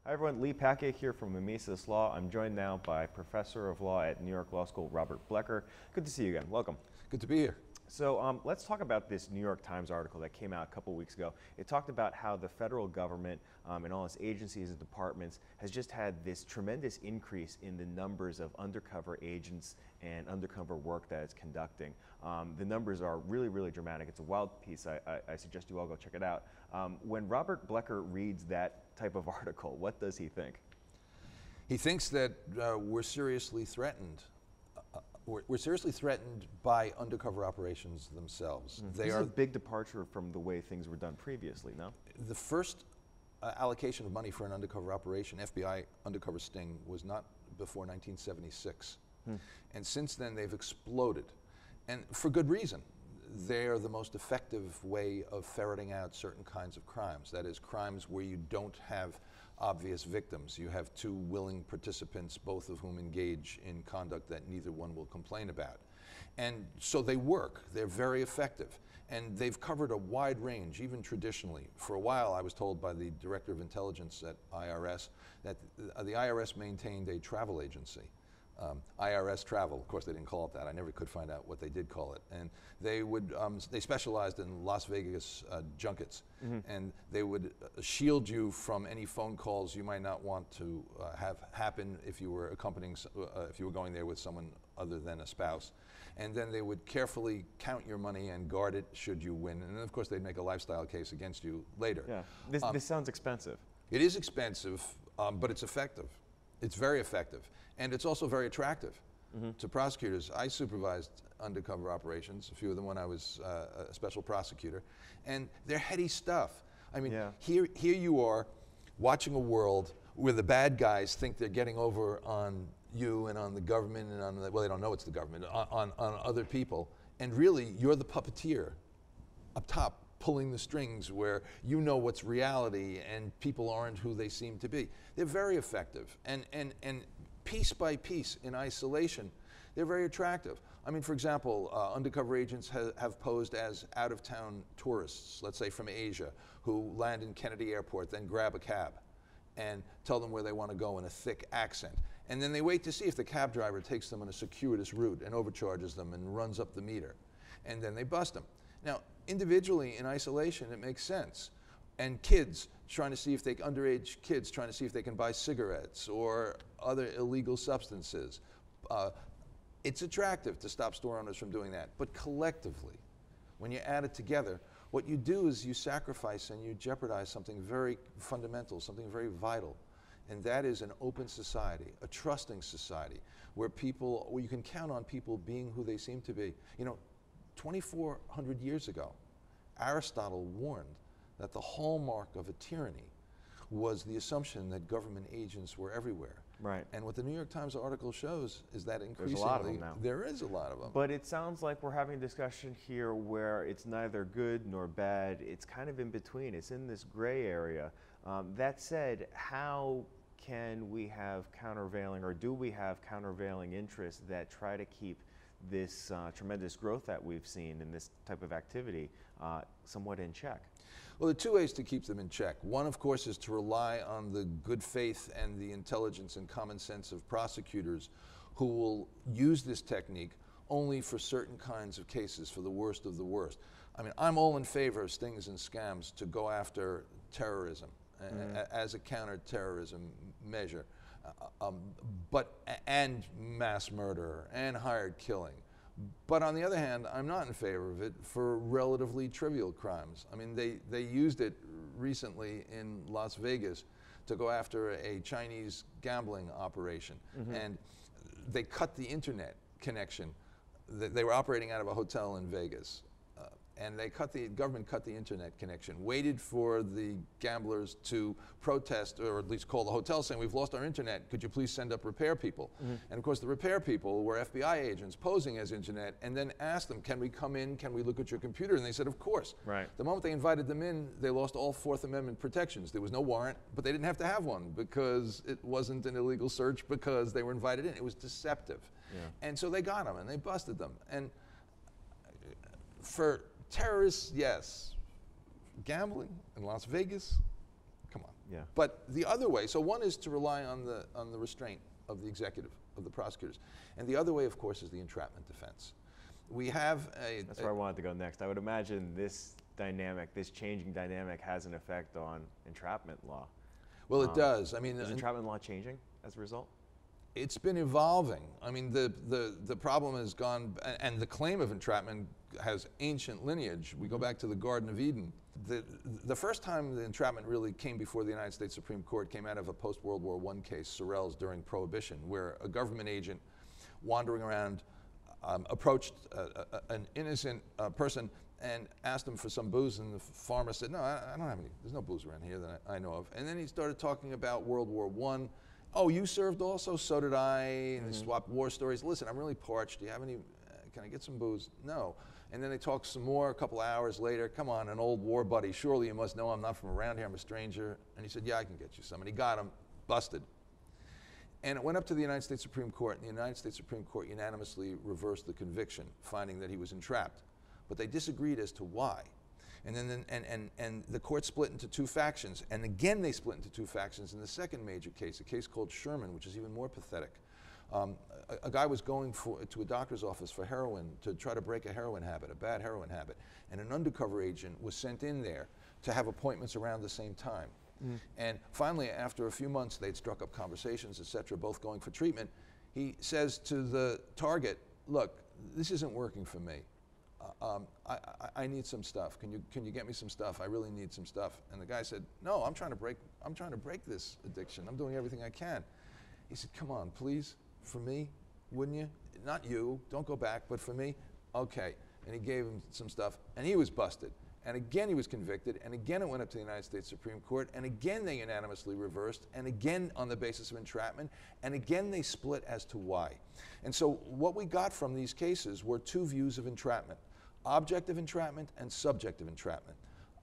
Hi everyone, Lee Pacchia here from Mimesis Law. I'm joined now by Professor of Law at New York Law School, Robert Blecker. Good to see you again. Welcome. Good to be here. So let's talk about this New York Times article that came out a couple weeks ago. It talked about how the federal government and all its agencies and departments has just had this tremendous increase in the numbers of undercover agents and undercover work that it's conducting. The numbers are really, really dramatic. It's a wild piece. I suggest you all go check it out. When Robert Blecker reads that type of article, what does he think? He thinks that we're seriously threatened. We're seriously threatened by undercover operations themselves. This is a big departure from the way things were done previously, no? The first allocation of money for an undercover operation, FBI undercover sting, was not before 1976. And since then they've exploded. And for good reason. They are the most effective way of ferreting out certain kinds of crimes. That is, crimes where you don't have obvious victims. You have two willing participants, both of whom engage in conduct that neither one will complain about. And so they work. They're very effective. And they've covered a wide range, even traditionally. For a while, I was told by the Director of Intelligence at IRS that the IRS maintained a travel agency. IRS travel, of course they didn't call it that. I never could find out what they did call it. And they would, they specialized in Las Vegas junkets. And they would shield you from any phone calls you might not want to have happen if you were accompanying, if you were going there with someone other than a spouse. And then they would carefully count your money and guard it should you win. And then of course they'd make a lifestyle case against you later. Yeah, this sounds expensive. It is expensive, but it's effective. It's very effective, and it's also very attractive to prosecutors. I supervised undercover operations, a few of them when I was a special prosecutor, and they're heady stuff. I mean, here you are watching a world where the bad guys think they're getting over on you and on the government and on the, well, they don't know it's the government, on other people, and really you're the puppeteer up top, pulling the strings where you know what's reality and people aren't who they seem to be. They're very effective, and piece by piece in isolation, they're very attractive. I mean, for example, undercover agents have posed as out-of-town tourists, let's say from Asia, who land in Kennedy Airport, then grab a cab and tell them where they want to go in a thick accent. And then they wait to see if the cab driver takes them on a circuitous route and overcharges them and runs up the meter. And then they bust them. Now, individually, in isolation, it makes sense. And kids, trying to see if they, underage kids, trying to see if they can buy cigarettes or other illegal substances. It's attractive to stop store owners from doing that. But collectively, when you add it together, what you do is you sacrifice and you jeopardize something very fundamental, something very vital. And that is an open society, a trusting society, where you can count on people being who they seem to be. You know, 2,400 years ago, Aristotle warned that the hallmark of a tyranny was the assumption that government agents were everywhere. Right. And what the New York Times article shows is that increasingly, there's a lot of them now. There is a lot of them. But it sounds like we're having a discussion here where it's neither good nor bad. It's kind of in between. It's in this gray area. That said, how can we have countervailing, or do we have countervailing interests that try to keep this tremendous growth that we've seen in this type of activity somewhat in check? Well, there are two ways to keep them in check. One, of course, is to rely on the good faith and the intelligence and common sense of prosecutors who will use this technique only for certain kinds of cases, for the worst of the worst. I mean, I'm all in favor of stings and scams to go after terrorism as a counterterrorism measure. And mass murder and hired killing. But on the other hand, I'm not in favor of it for relatively trivial crimes. I mean, they used it recently in Las Vegas to go after a Chinese gambling operation. And they cut the internet connection. They were operating out of a hotel in Vegas. And the government cut the internet connection, waited for the gamblers to protest, or at least call the hotel saying, we've lost our internet, could you please send up repair people? And of course the repair people were FBI agents posing as internet, and then asked them, can we come in, can we look at your computer? And they said, of course. Right. The moment they invited them in, they lost all Fourth Amendment protections. There was no warrant, but they didn't have to have one because it wasn't an illegal search because they were invited in. It was deceptive. And so they got them and they busted them. And for terrorists, yes. Gambling in Las Vegas, Come on. Yeah. But the other way, so one is to rely on the restraint of the executive, of the prosecutors. And the other way, of course, is the entrapment defense. We have That's where I wanted to go next. I would imagine this dynamic, this changing dynamic, has an effect on entrapment law. Well, it does. I mean, is entrapment law changing as a result? It's been evolving. I mean, the problem has gone, and the claim of entrapment has ancient lineage. We go back to the Garden of Eden. The first time the entrapment really came before the United States Supreme Court came out of a post-World War I case, Sorrell's, during Prohibition, where a government agent wandering around approached an innocent person and asked him for some booze, and the farmer said, no, I don't have any, there's no booze around here that I know of. And then he started talking about World War I. Oh, you served also? So did I. And they swapped war stories. Listen, I'm really parched. Do you have any, can I get some booze? No. And then they talked some more a couple hours later. Come on, an old war buddy. Surely you must know I'm not from around here. I'm a stranger. And he said, yeah, I can get you some. And he got him, busted. And it went up to the United States Supreme Court, and the United States Supreme Court unanimously reversed the conviction, finding that he was entrapped. But they disagreed as to why. And then and the court split into two factions, and again they split into two factions in the second major case, a case called Sherman, which is even more pathetic. A guy was going to a doctor's office for heroin to try to break a heroin habit, a bad heroin habit, and an undercover agent was sent in there to have appointments around the same time. And finally, after a few months, they'd struck up conversations, et cetera, both going for treatment. He says to the target, look, this isn't working for me. I need some stuff. Can you get me some stuff? I really need some stuff. And the guy said, no, I'm trying to break this addiction. I'm doing everything I can. He said, come on, please, for me, wouldn't you? Not you, don't go back, but for me, okay. And he gave him some stuff, and he was busted. And again he was convicted, and again it went up to the United States Supreme Court, and again they unanimously reversed, and again on the basis of entrapment, and again they split as to why. And so what we got from these cases were two views of entrapment: objective entrapment and subjective entrapment.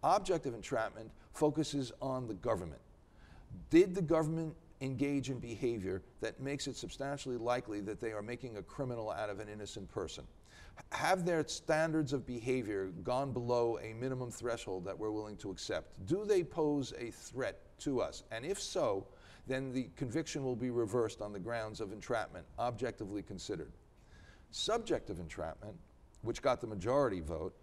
Objective entrapment focuses on the government. Did the government engage in behavior that makes it substantially likely that they are making a criminal out of an innocent person? Have their standards of behavior gone below a minimum threshold that we're willing to accept? Do they pose a threat to us? And if so, then the conviction will be reversed on the grounds of entrapment, objectively considered. Subjective entrapment, which got the majority vote,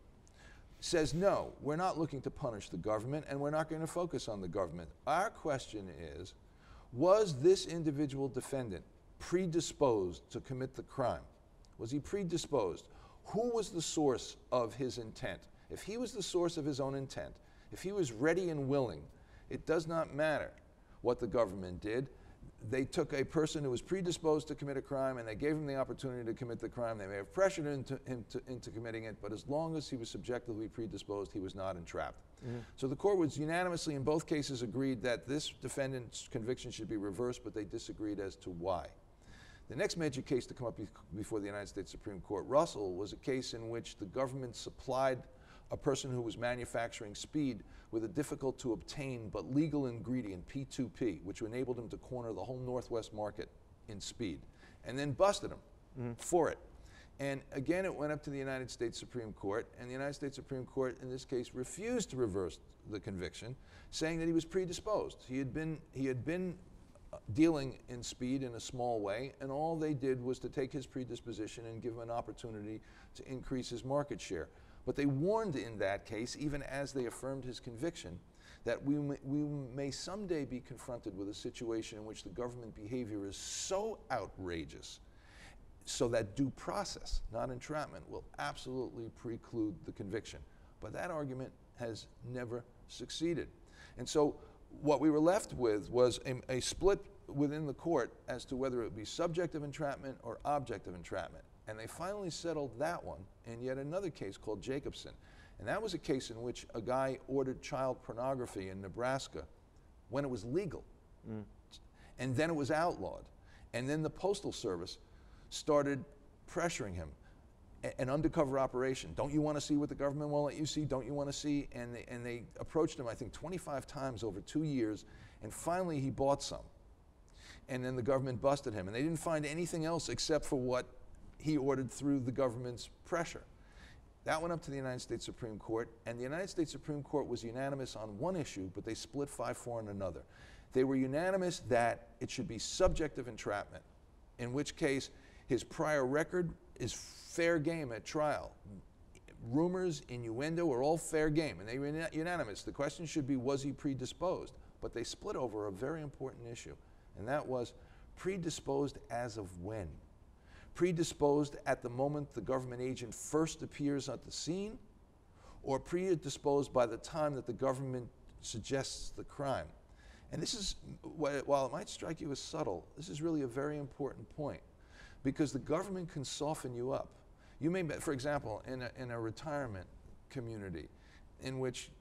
says no, we're not looking to punish the government, and we're not going to focus on the government. Our question is, was this individual defendant predisposed to commit the crime? Was he predisposed? Who was the source of his intent? If he was the source of his own intent, if he was ready and willing, it does not matter what the government did. They took a person who was predisposed to commit a crime, and they gave him the opportunity to commit the crime. They may have pressured him into committing it, but as long as he was subjectively predisposed, he was not entrapped. So the court was unanimously in both cases agreed that this defendant's conviction should be reversed, but they disagreed as to why. The next major case to come up before the United States Supreme Court, Russell, was a case in which the government supplied a person who was manufacturing speed with a difficult to obtain but legal ingredient, P2P, which enabled him to corner the whole Northwest market in speed, and then busted him for it. And again, it went up to the United States Supreme Court, and the United States Supreme Court in this case refused to reverse the conviction, saying that he was predisposed. He had been dealing in speed in a small way, and all they did was to take his predisposition and give him an opportunity to increase his market share. But they warned in that case, even as they affirmed his conviction, that we may someday be confronted with a situation in which the government behavior is so outrageous so that due process, not entrapment, will absolutely preclude the conviction. But that argument has never succeeded. And so what we were left with was a split within the court as to whether it would be subjective entrapment or objective entrapment. And they finally settled that one in yet another case called Jacobson. And that was a case in which a guy ordered child pornography in Nebraska when it was legal. And then it was outlawed. And then the Postal Service started pressuring him. An undercover operation. Don't you want to see what the government won't let you see? Don't you want to see? And they approached him, I think, 25 times over 2 years, and finally he bought some. And then the government busted him, and they didn't find anything else except for what he ordered through the government's pressure. That went up to the United States Supreme Court, and the United States Supreme Court was unanimous on one issue, but they split 5-4 on another. They were unanimous that it should be subjective entrapment, in which case his prior record is fair game at trial. Rumors, innuendo are all fair game, and they were unanimous. The question should be, was he predisposed? But they split over a very important issue, and that was predisposed as of when? Predisposed at the moment the government agent first appears at the scene, or predisposed by the time that the government suggests the crime? And this is, while it might strike you as subtle, this is really a very important point, because the government can soften you up. You may, for example, in a retirement community in which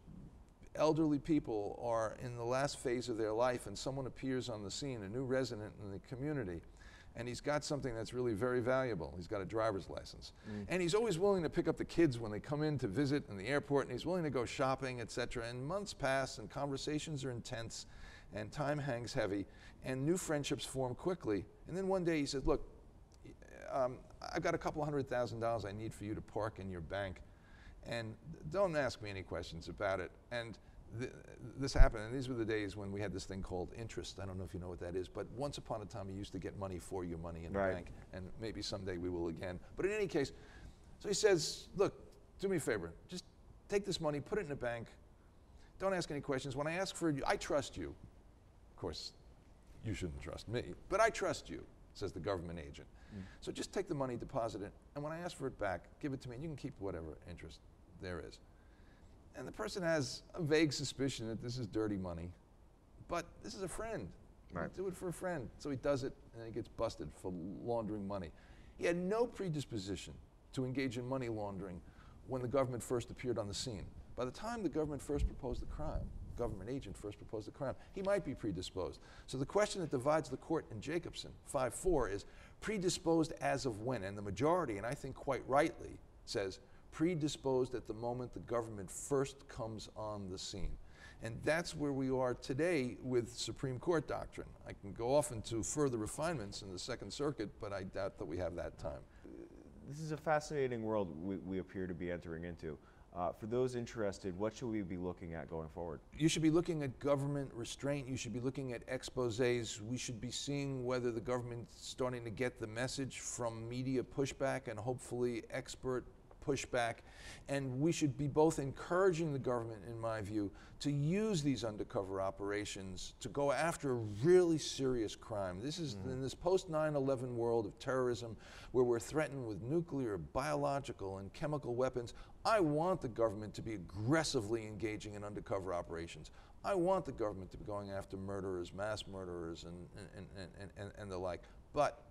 elderly people are in the last phase of their life and someone appears on the scene, a new resident in the community, and he's got something that's really very valuable. He's got a driver's license. And he's always willing to pick up the kids when they come in to visit in the airport, and he's willing to go shopping, etc. And months pass, and conversations are intense, and time hangs heavy, and new friendships form quickly. And then one day he says, look, I've got a couple $100,000 I need for you to park in your bank, and don't ask me any questions about it. And this happened, and these were the days when we had this thing called interest. I don't know if you know what that is, but once upon a time you used to get money for your money in the bank, and maybe someday we will again. But in any case, so he says, look, do me a favor, just take this money, put it in the bank, don't ask any questions. When I ask for it, I trust you. Of course, you shouldn't trust me, but I trust you, says the government agent. So just take the money, deposit it, and when I ask for it back, give it to me, and you can keep whatever interest there is. And the person has a vague suspicion that this is dirty money, but this is a friend. Right. Do it for a friend. So he does it, and he gets busted for laundering money. He had no predisposition to engage in money laundering when the government first appeared on the scene. By the time the government first proposed the crime, government agent first proposed the crime, he might be predisposed. So the question that divides the court in Jacobson, 5-4, is predisposed as of when? And the majority, and I think quite rightly, says predisposed at the moment the government first comes on the scene. And that's where we are today with Supreme Court doctrine. I can go off into further refinements in the Second Circuit, but I doubt that we have that time. This is a fascinating world we appear to be entering into. For those interested, what should we be looking at going forward? You should be looking at government restraint. You should be looking at exposés. We should be seeing whether the government's starting to get the message from media pushback and hopefully expert pushback. And we should be both encouraging the government, in my view, to use these undercover operations to go after really serious crime. This is in this post-9/11 world of terrorism where we're threatened with nuclear, biological, and chemical weapons. I want the government to be aggressively engaging in undercover operations. I want the government to be going after murderers, mass murderers, and the like. But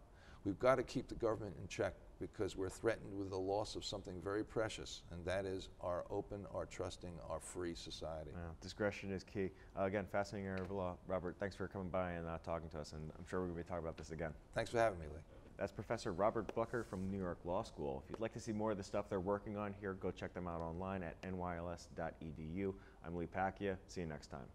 we've got to keep the government in check, because we're threatened with the loss of something very precious, and that is our open, our trusting, our free society. Yeah, discretion is key. Again, fascinating area of law. Robert, thanks for coming by and talking to us, and I'm sure we're going to be talking about this again. Thanks for having me, Lee. That's Professor Robert Blecker from New York Law School. If you'd like to see more of the stuff they're working on here, go check them out online at nyls.edu. I'm Lee Pacchia. See you next time.